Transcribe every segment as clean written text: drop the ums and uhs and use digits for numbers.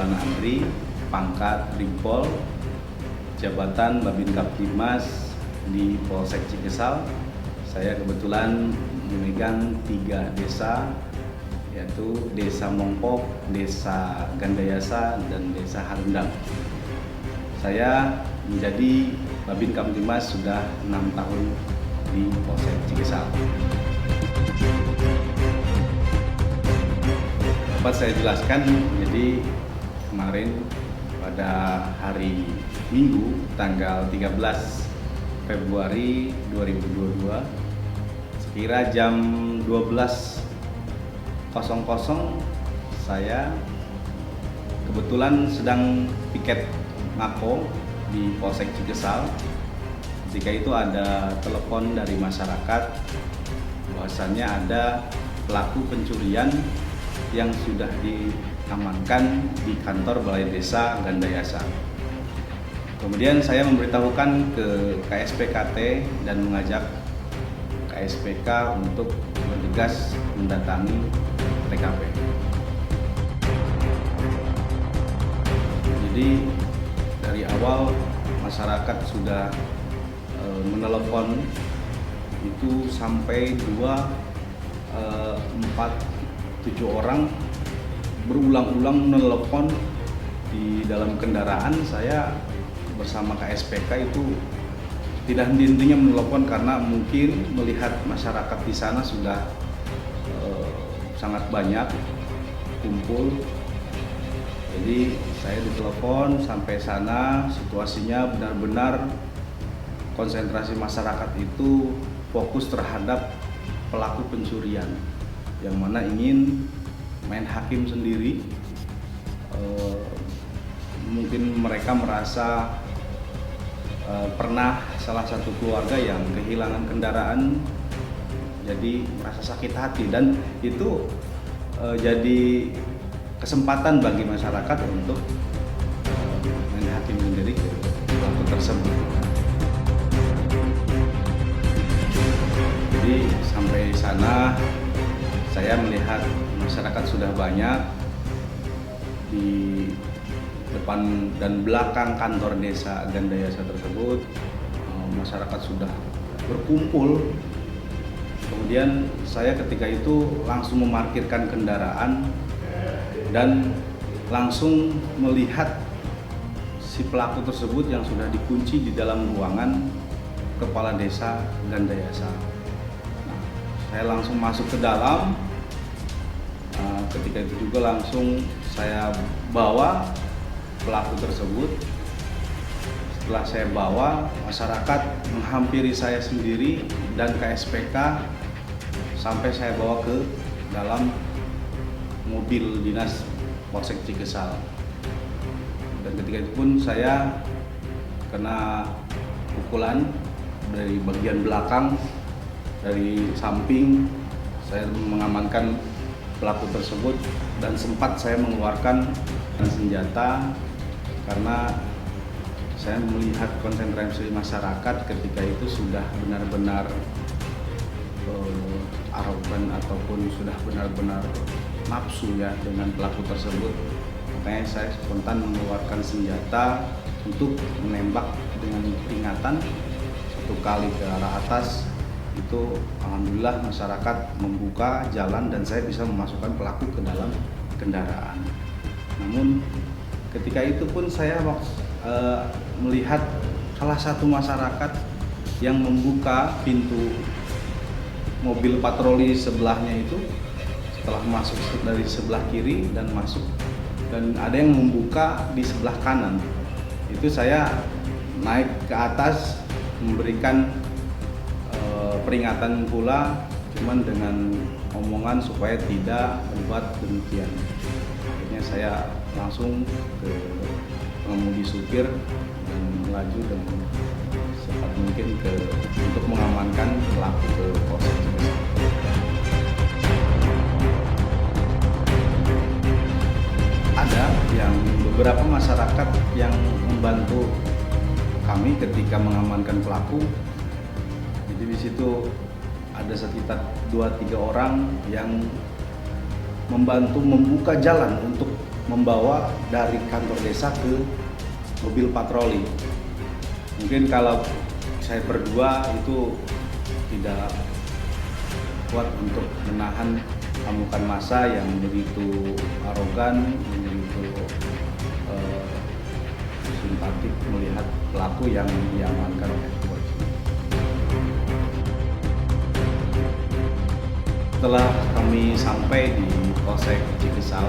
Maulana Andri, pangkat Brigpol, jabatan Babin Kaptimas di Polsek Cikesal. Saya kebetulan memegang 3 desa, yaitu Desa Mongpok, Desa Gandayasa, dan Desa Harundang. Saya menjadi Babin Kaptimas sudah 6 tahun di Polsek Cikesal. Dapat saya jelaskan, jadi kemarin pada hari Minggu tanggal 13 Februari 2022 sekira jam 12.00 saya kebetulan sedang piket Mako di Polsek Cikesal. Ketika itu ada telepon dari masyarakat bahwasannya ada pelaku pencurian yang sudah diamankan di kantor Balai Desa Gandayasa. Kemudian saya memberitahukan ke KSPKT dan mengajak KSPK untuk bergegas mendatangi TKP. Jadi dari awal masyarakat sudah menelepon itu sampai 7 orang berulang-ulang menelepon di dalam kendaraan. Saya bersama KSPK itu tidak henti-hentinya menelepon karena mungkin melihat masyarakat di sana sudah sangat banyak kumpul. Jadi saya ditelepon sampai sana, situasinya benar-benar konsentrasi masyarakat itu fokus terhadap pelaku pencurian yang mana ingin main hakim sendiri. Mungkin mereka merasa pernah salah satu keluarga yang kehilangan kendaraan, jadi merasa sakit hati, dan itu jadi kesempatan bagi masyarakat untuk main hakim sendiri ke pelaku tersebut. Jadi sampai sana saya melihat masyarakat sudah banyak di depan dan belakang kantor desa Gandayasa tersebut. Masyarakat sudah berkumpul. Kemudian saya ketika itu langsung memarkirkan kendaraan dan langsung melihat si pelaku tersebut yang sudah dikunci di dalam ruangan kepala desa Gandayasa. Saya langsung masuk ke dalam. Ketika itu juga langsung saya bawa pelaku tersebut. Setelah saya bawa, masyarakat menghampiri saya sendiri dan KSPK sampai saya bawa ke dalam mobil dinas Polsek Cikesal. Dan ketika itu pun saya kena pukulan dari bagian belakang, dari samping. Saya mengamankan pelaku tersebut dan sempat saya mengeluarkan senjata karena saya melihat konsentrasi masyarakat ketika itu sudah benar-benar arogan ataupun sudah benar-benar nafsu ya dengan pelaku tersebut. Makanya saya spontan mengeluarkan senjata untuk menembak dengan peringatan 1 kali ke arah atas. Itu alhamdulillah masyarakat membuka jalan dan saya bisa memasukkan pelaku ke dalam kendaraan. Namun ketika itu pun saya melihat salah satu masyarakat yang membuka pintu mobil patroli sebelahnya itu setelah masuk dari sebelah kiri dan masuk, dan ada yang membuka di sebelah kanan. Itu saya naik ke atas memberikan peringatan pula, cuman dengan omongan supaya tidak berbuat demikian. Akhirnya saya langsung ke pengemudi supir dan melaju dengan secepat mungkin untuk mengamankan pelaku ke Polsek Cikesal. Ada yang beberapa masyarakat yang membantu kami ketika mengamankan pelaku. Jadi di situ ada sekitar 2-3 orang yang membantu membuka jalan untuk membawa dari kantor desa ke mobil patroli. Mungkin kalau saya berdua itu tidak kuat untuk menahan amukan massa yang begitu arogan, begitu simpatik melihat pelaku yang diamankan oleh polisi. Setelah kami sampai di Polsek Cikesal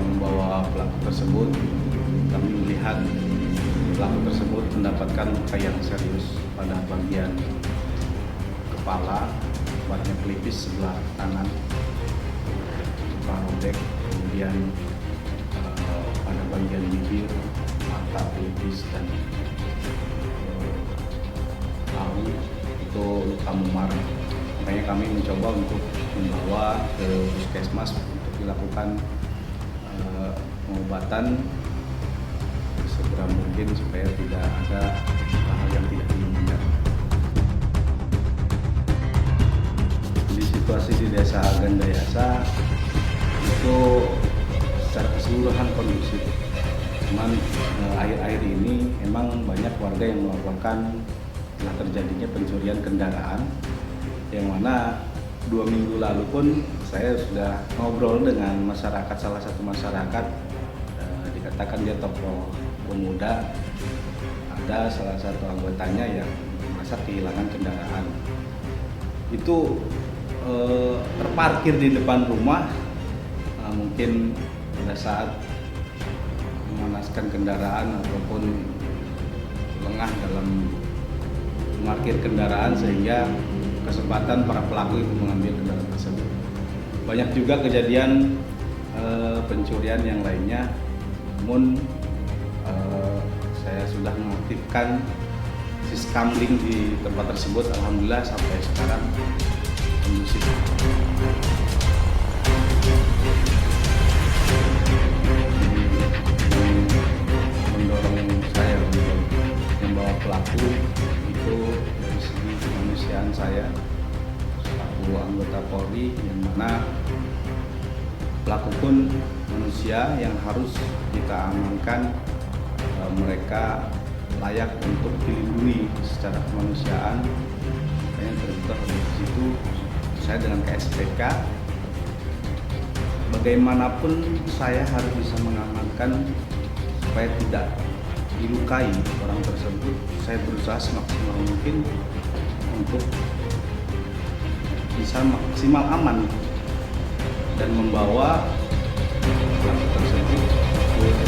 membawa pelaku tersebut, kami melihat pelaku tersebut mendapatkan luka yang serius pada bagian kepala, tepatnya pelipis sebelah kanan, luka robek, kemudian pada bagian bibir, mata, pelipis, dan bahu itu luka memar. Makanya kami mencoba untuk membawa ke puskesmas untuk dilakukan pengobatan segera mungkin supaya tidak ada hal yang tidak diinginkan. Di situasi di Desa Gandayasa itu secara keseluruhan kondusif. Cuman akhir-akhir ini memang banyak warga yang melaporkan telah terjadinya pencurian kendaraan, yang mana 2 minggu lalu pun saya sudah ngobrol dengan masyarakat, salah satu masyarakat, dikatakan dia tokoh pemuda, ada salah satu anggotanya yang merasa kehilangan kendaraan. Itu terparkir di depan rumah, mungkin pada saat memanaskan kendaraan ataupun lengah dalam memarkir kendaraan sehingga kesempatan para pelaku itu mengambil kendaraan tersebut. Banyak juga kejadian pencurian yang lainnya, namun saya sudah mengaktifkan siskamling di tempat tersebut. Alhamdulillah sampai sekarang kondusif. Mendorong saya untuk membawa pelaku itu dari segi kemanusiaan saya selaku anggota Polri, yang mana pelaku pun manusia yang harus kita amankan. Mereka layak untuk dilindungi secara kemanusiaan. Makanya terbuka dari situ saya dengan KSPK, bagaimanapun saya harus bisa mengamankan supaya tidak dilukai orang tersebut. Saya berusaha semaksimal mungkin untuk bisa maksimal aman dan membawa pelaku tersebut ke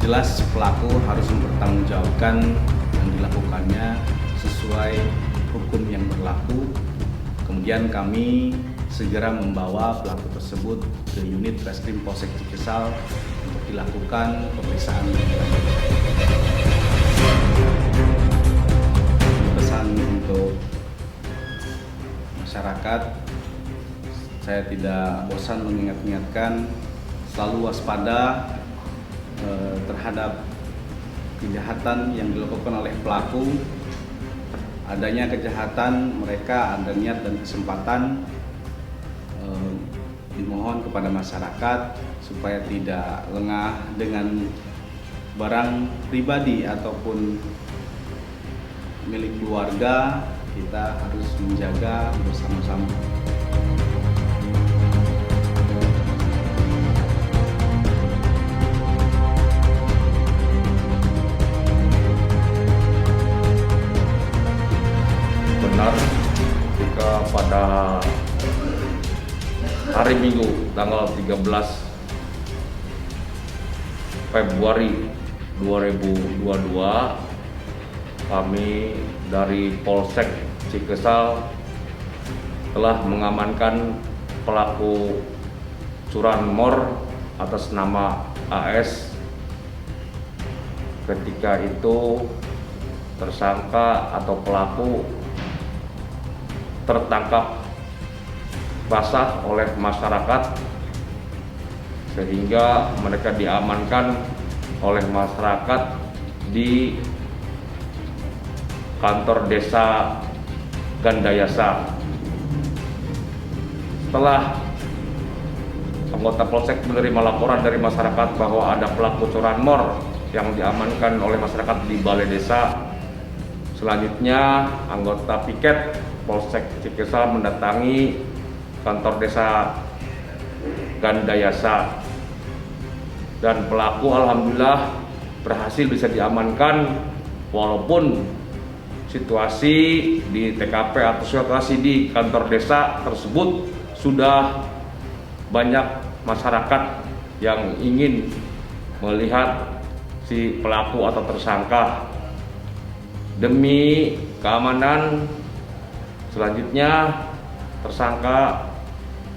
jelas pelaku harus mempertanggungjawabkan yang dilakukannya sesuai hukum yang berlaku. Kemudian kami segera membawa pelaku tersebut ke unit Reskrim Polsek Cikesal untuk dilakukan pemeriksaan. Pesan untuk masyarakat, saya tidak bosan mengingat-ingatkan selalu waspada terhadap kejahatan yang dilakukan oleh pelaku. Adanya kejahatan, mereka ada niat dan kesempatan. Dimohon kepada masyarakat supaya tidak lengah dengan barang pribadi ataupun milik keluarga. Kita harus menjaga bersama-sama. Benar, jika pada hari Minggu tanggal 13 Februari 2022 kami dari Polsek Cikesal telah mengamankan pelaku curanmor atas nama AS. Ketika itu tersangka atau pelaku tertangkap basah oleh masyarakat sehingga mereka diamankan oleh masyarakat di kantor desa Gandayasa. setelah anggota Polsek menerima laporan dari masyarakat bahwa ada pelaku curanmor yang diamankan oleh masyarakat di Balai Desa, selanjutnya anggota piket Polsek Cikesal mendatangi kantor desa Gandayasa, dan pelaku alhamdulillah berhasil bisa diamankan, walaupun situasi di TKP atau situasi di kantor desa tersebut sudah banyak masyarakat yang ingin melihat si pelaku atau tersangka. Demi keamanan, selanjutnya tersangka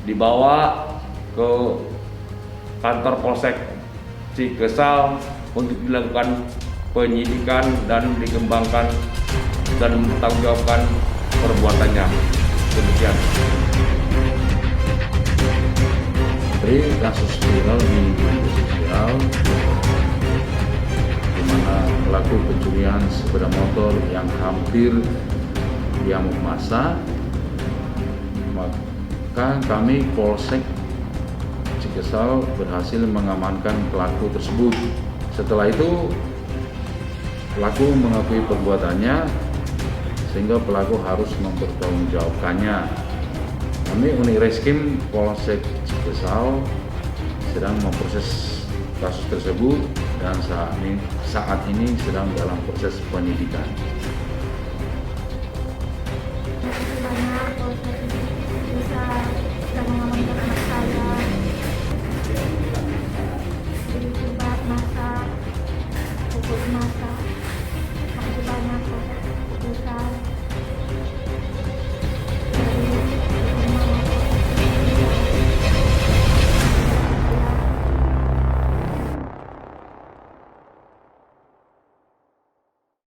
dibawa ke kantor Polsek Cikesal untuk dilakukan penyidikan dan dikembangkan dan mempertanggungjawabkan perbuatannya. Demikian. Dari kasus viral di media sosial di mana pelaku pencurian sepeda motor yang hampir diamuk massa, maka kami Polsek Cikesal berhasil mengamankan pelaku tersebut. Setelah itu pelaku mengakui perbuatannya sehingga pelaku harus mempertanggungjawabkannya. Kami unit Reskim Polsek Cikesal sedang memproses kasus tersebut dan saat ini sedang dalam proses penyidikan. Terima kasih banyak Polsek Cikesal.